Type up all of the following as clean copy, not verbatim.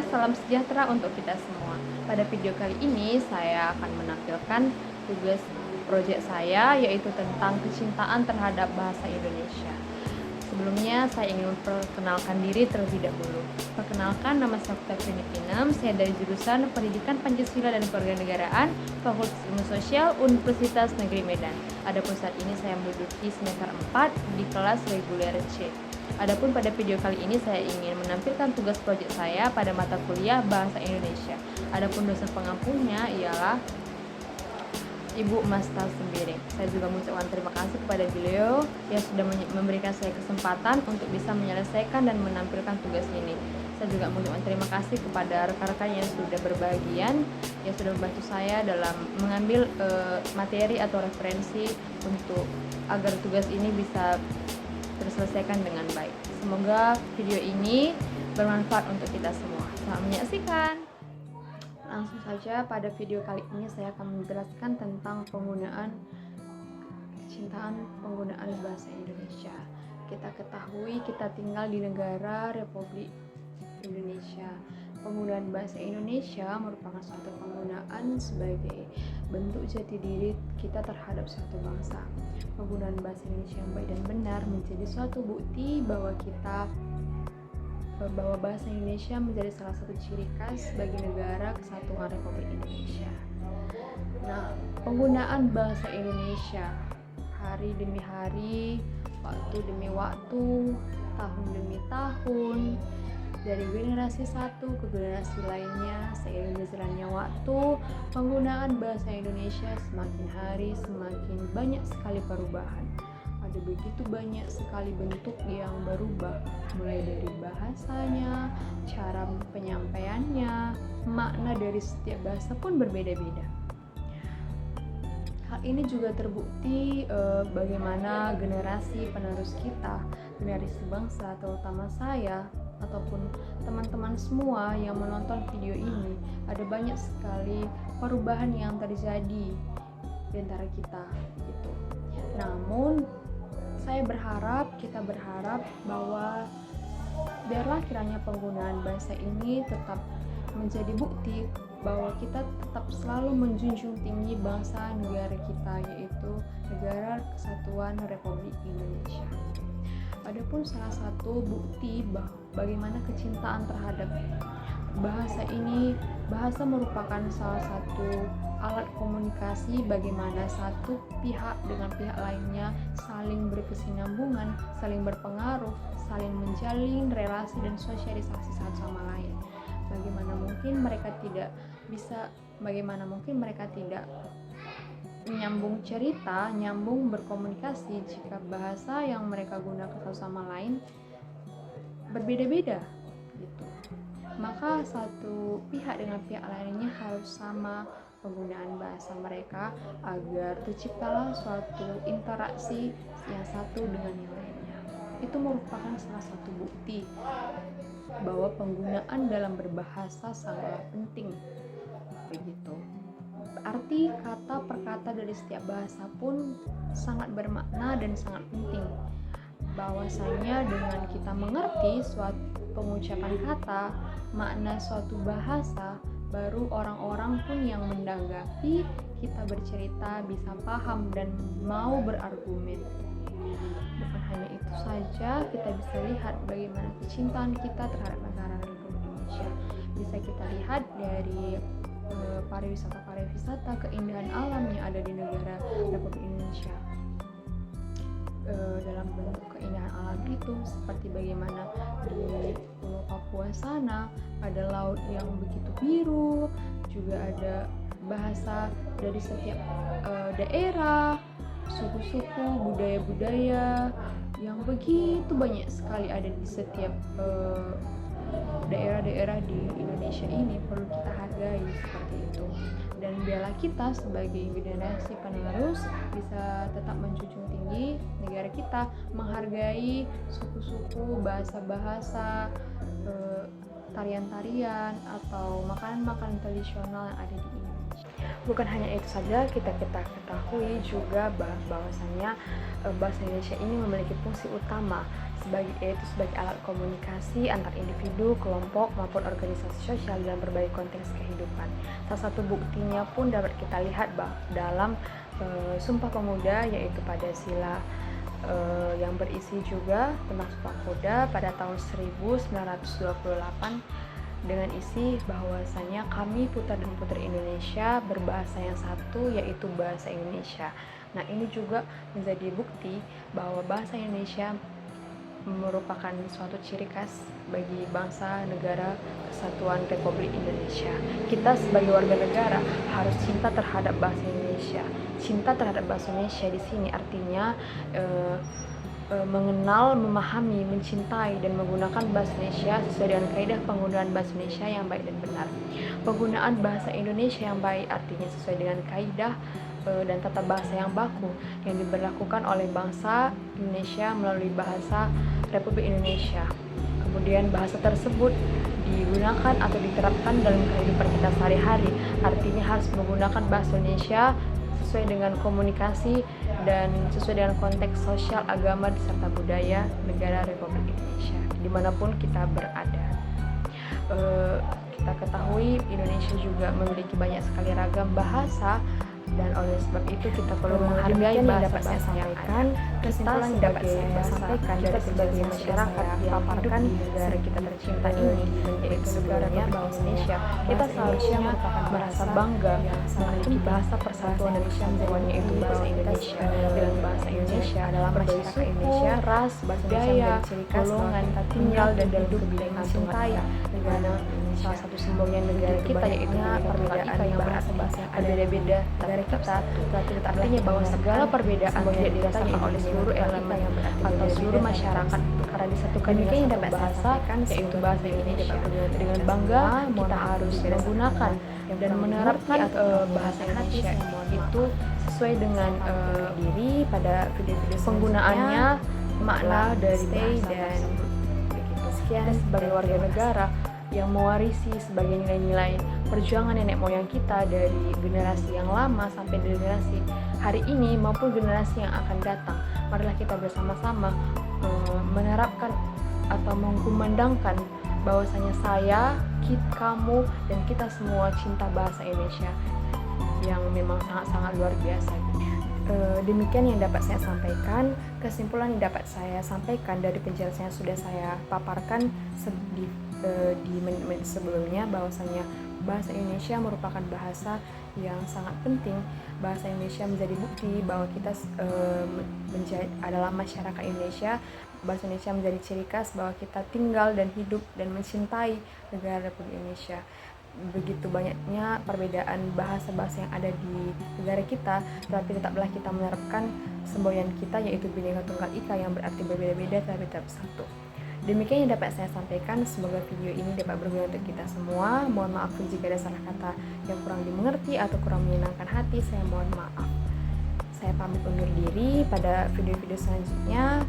semuanya, salam sejahtera untuk kita semua. Pada video kali ini saya akan menampilkan tugas proyek saya, yaitu tentang kecintaan terhadap bahasa Indonesia. Sebelumnya saya ingin memperkenalkan diri terlebih dahulu. Perkenalkan, nama saya Okta Prinipinem, saya dari jurusan Pendidikan Pancasila dan Kewarganegaraan, Fakultas Ilmu Sosial, Universitas Negeri Medan. Adapun saat ini saya menduduki semester 4 di kelas reguler C. Adapun pada video kali ini saya ingin menampilkan tugas proyek saya pada mata kuliah Bahasa Indonesia. Adapun dosen pengampunya ialah Ibu Masta Sembiring. Saya juga mengucapkan terima kasih kepada beliau yang sudah memberikan saya kesempatan untuk bisa menyelesaikan dan menampilkan tugas ini. Saya juga mengucapkan terima kasih kepada rekan-rekan yang sudah berbagian, yang sudah membantu saya dalam mengambil materi atau referensi untuk agar tugas ini bisa terselesaikan dengan baik. Semoga video ini bermanfaat untuk kita semua. Selamat menyaksikan. Langsung saja, pada video kali ini saya akan menjelaskan tentang penggunaan bahasa Indonesia. Kita ketahui kita tinggal di negara Republik Indonesia. Penggunaan bahasa Indonesia merupakan suatu penggunaan sebagai bentuk jati diri kita terhadap suatu bangsa. Penggunaan bahasa Indonesia yang baik dan benar menjadi suatu bukti bahwa bahasa Indonesia menjadi salah satu ciri khas bagi negara kesatuan Republik Indonesia. Nah, penggunaan bahasa Indonesia hari demi hari, waktu demi waktu, tahun demi tahun, dari generasi satu ke generasi lainnya, seiring berjalannya waktu, penggunaan bahasa Indonesia semakin hari semakin banyak sekali perubahan. Ada begitu banyak sekali bentuk yang berubah, mulai dari bahasanya, cara penyampaiannya, makna dari setiap bahasa pun berbeda-beda. Hal ini juga terbukti bagaimana generasi penerus kita, generasi bangsa, terutama saya ataupun teman-teman semua yang menonton video ini, ada banyak sekali perubahan yang terjadi di antara kita gitu. Namun kita berharap bahwa biarlah kiranya penggunaan bahasa ini tetap menjadi bukti bahwa kita tetap selalu menjunjung tinggi bangsa negara kita, yaitu Negara Kesatuan Republik Indonesia. Adapun salah satu bukti bagaimana kecintaan terhadap bahasa ini, bahasa merupakan salah satu alat komunikasi bagaimana satu pihak dengan pihak lainnya saling berkesinambungan, saling berpengaruh, saling menjalin relasi dan sosialisasi satu sama lain. Bagaimana mungkin mereka tidak menyambung cerita, nyambung berkomunikasi jika bahasa yang mereka gunakan satu sama lain berbeda-beda gitu. Maka satu pihak dengan pihak lainnya harus sama penggunaan bahasa mereka agar terciptalah suatu interaksi yang satu dengan yang lainnya. Itu merupakan salah satu bukti bahwa penggunaan dalam berbahasa sangatlah penting begitu. Arti kata per kata dari setiap bahasa pun sangat bermakna dan sangat penting. Bahwasanya dengan kita mengerti suatu pengucapan kata, makna suatu bahasa, baru orang-orang pun yang menanggapi kita bercerita bisa paham dan mau berargumen. Bukan hanya itu saja, kita bisa lihat bagaimana kecintaan kita terhadap negara Republik Indonesia. Bisa kita lihat dari pariwisata, keindahan alam yang ada di negara Republik Indonesia. Dalam bentuk keindahan alam itu, seperti bagaimana di Pulau Papua sana ada laut yang begitu biru, juga ada bahasa dari setiap daerah, suku-suku, budaya-budaya yang begitu banyak sekali ada di setiap daerah-daerah di Indonesia ini, perlu kita hargai seperti itu. Dan biarlah kita sebagai generasi penerus bisa tetap menjunjung tinggi negara kita, menghargai suku-suku, bahasa-bahasa, tarian-tarian atau makanan-makanan tradisional yang ada di Indonesia. Bukan hanya itu saja, kita ketahui juga bahwasanya bahasa Indonesia ini memiliki fungsi utama sebagai alat komunikasi antar individu, kelompok maupun organisasi sosial dalam berbagai konteks kehidupan. Salah satu buktinya pun dapat kita lihat dalam Sumpah Pemuda, yaitu pada sila yang berisi juga tentang Sumpah Pemuda pada tahun 1928 dengan isi bahwasanya kami putra dan putri Indonesia berbahasa yang satu, yaitu bahasa Indonesia. Nah, ini juga menjadi bukti bahwa bahasa Indonesia merupakan suatu ciri khas bagi bangsa negara Kesatuan Republik Indonesia. Kita sebagai warga negara harus cinta terhadap bahasa Indonesia. Cinta terhadap bahasa Indonesia di sini artinya mengenal, memahami, mencintai, dan menggunakan bahasa Indonesia sesuai dengan kaidah penggunaan bahasa Indonesia yang baik dan benar. Penggunaan bahasa Indonesia yang baik artinya sesuai dengan kaidah dan tata bahasa yang baku yang diberlakukan oleh bangsa Indonesia melalui bahasa Republik Indonesia. Kemudian bahasa tersebut digunakan atau diterapkan dalam kehidupan kita sehari-hari, artinya harus menggunakan bahasa Indonesia sesuai dengan komunikasi dan sesuai dengan konteks sosial, agama, serta budaya negara Republik Indonesia dimanapun kita berada. Kita ketahui Indonesia juga memiliki banyak sekali ragam bahasa, dan oleh sebab itu kita perlu menghargai bahasa-bahasa yang ada. Kesimpulan yang dapat saya sampaikan dari sebagai masyarakat yang paparkan di negara kita tercinta ini, yaitu negaranya bangsa Indonesia, kita seharusnya merasa bangga memiliki bahasa persatuan dan kesatuan, yaitu bahasa Indonesia. Dengan bahasa Indonesia adalah masyarakat Indonesia, ras, budaya, golongan, tinggal dan hidup yang mencintai negara. Salah satu simbolnya negara kita yaitu perbedaan yang berarti berbeda-beda negara kita, artinya bahwa segala perbedaan tidak dirasakan oleh seluruh elemen atau seluruh masyarakat karena disatukan dengan satu bahasa, yaitu bahasa Indonesia. Dengan bangga kita harus menggunakan dan menerapkan bahasa Indonesia itu sesuai dengan diri pada video-video penggunaannya, makna dari bahasa dan begitu. Sekian sebagai warga negara yang mewarisi sebagai nilai-nilai perjuangan nenek moyang kita dari generasi yang lama sampai generasi hari ini maupun generasi yang akan datang. Marilah kita bersama-sama menerapkan atau mengkumandangkan bahwasanya saya, kamu, dan kita semua cinta bahasa Indonesia yang memang sangat-sangat luar biasa. Demikian yang dapat saya sampaikan. Kesimpulan yang dapat saya sampaikan dari penjelasan yang sudah saya paparkan di menit-menit sebelumnya, bahwasanya bahasa Indonesia merupakan bahasa yang sangat penting. Bahasa Indonesia menjadi bukti bahwa kita adalah masyarakat Indonesia. Bahasa Indonesia menjadi ciri khas bahwa kita tinggal dan hidup dan mencintai negara Republik Indonesia. Begitu banyaknya perbedaan bahasa-bahasa yang ada di negara kita, tetapi tetaplah kita menerapkan semboyan kita, yaitu Bhinneka Tunggal Ika, yang berarti berbeda-beda tapi tetap satu. Demikian yang dapat saya sampaikan. Semoga video ini dapat berguna untuk kita semua. Mohon maaf jika ada salah kata yang kurang dimengerti atau kurang menyenangkan hati. Saya mohon maaf. Saya pamit undur diri. Pada video-video selanjutnya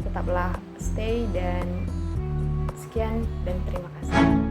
tetaplah stay dan sekian dan terima kasih.